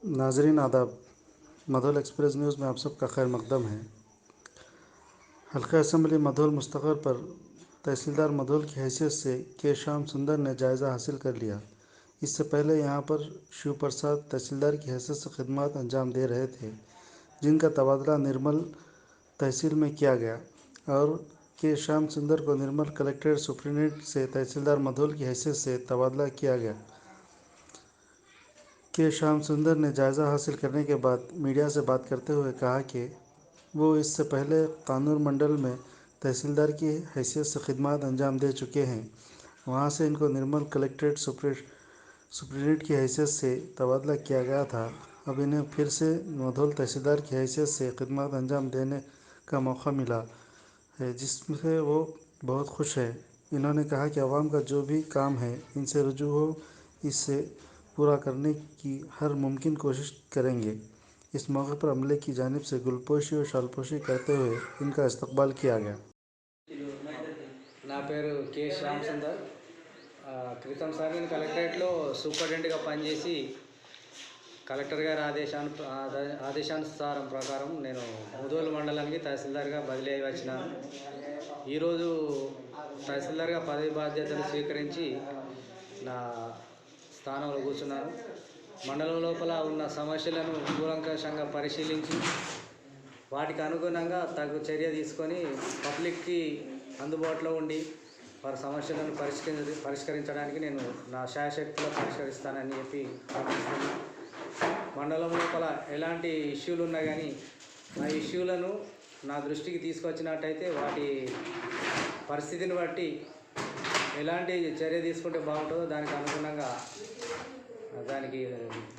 नाजरीन आदाब। Mudhole express news में आप सबका खैर मकदम है। हल्का असम्बली मधोल मुस्तक़र पर तहसीलदार मधोल की हैसियत से के श्याम सुंदर ने जायज़ा हासिल कर लिया। इससे पहले यहां पर शिव प्रसाद तहसीलदार की हैसियत से खिदमत अंजाम दे रहे थे, जिनका तबादला निर्मल तहसील में किया गया और के श्याम सुंदर को निर्मल कलेक्ट्रेट सुप्रीटेंडेंट से तहसीलदार मधोल की हैसियत से तबादला किया गया। के श्याम सुंदर ने जायज़ा हासिल करने के बाद मीडिया से बात करते हुए कहा कि वो इससे पहले कानूर मंडल में तहसीलदार की हैसियत से खिदमत अंजाम दे चुके हैं। वहां से इनको निर्मल कलेक्ट्रेट सुप्रीटेंडेंट की हैसियत से तबादला किया गया था। अब इन्हें फिर से मधोल तहसीलदार की हैसियत से खिदमत अंजाम देने का मौका मिला है, जिससे वो बहुत खुश है। इन्होंने कहा कि आवाम का जो भी काम है इनसे रुजू हो, इससे पूरा करने की हर मुमकिन कोशिश करेंगे। इस मौके पर अमले की जानिब से गुलपोशी और शालपोशी करते हुए इनका इस्तकबाल किया गया। నా పేరు కె శ్యామ్ సుందర్। క్రితం సారి నేను కలెక్టరేట్లో సూపరింటెండెంట్గా పనిచేసి కలెక్టర్ గారి ఆదేశానుసారం ప్రకారం నేను ముదోల్ మండలానికి తహసీల్దార్గా బదిలీ అయి వచ్చినాను। ఈరోజు తహసీల్దార్గా పదవి బాధ్యతలు స్వీకరించి నా స్థానంలో కూర్చున్నాను। మండలం లోపల ఉన్న సమస్యలను కూలంకషంగా పరిశీలించి వాటికి అనుగుణంగా తగు చర్య తీసుకొని పబ్లిక్కి అందుబాటులో ఉండి వారి సమస్యలను పరిష్కరించడానికి నేను నా శాయశక్తిలో పరిష్కరిస్తానని చెప్పి భావిస్తున్నాను। మండలం లోపల ఎలాంటి ఇష్యూలు ఉన్నా కానీ ఆ ఇష్యూలను నా దృష్టికి తీసుకొచ్చినట్టయితే వాటి పరిస్థితిని బట్టి ఎలాంటి చర్య తీసుకుంటే బాగుంటుందో దానికి అనుగుణంగా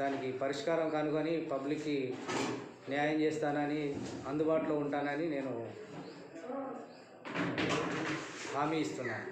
దానికి పరిష్కారం కనుగొని పబ్లిక్కి న్యాయం చేస్తానని, అందుబాటులో ఉంటానని నేను హామీ ఇస్తున్నాను।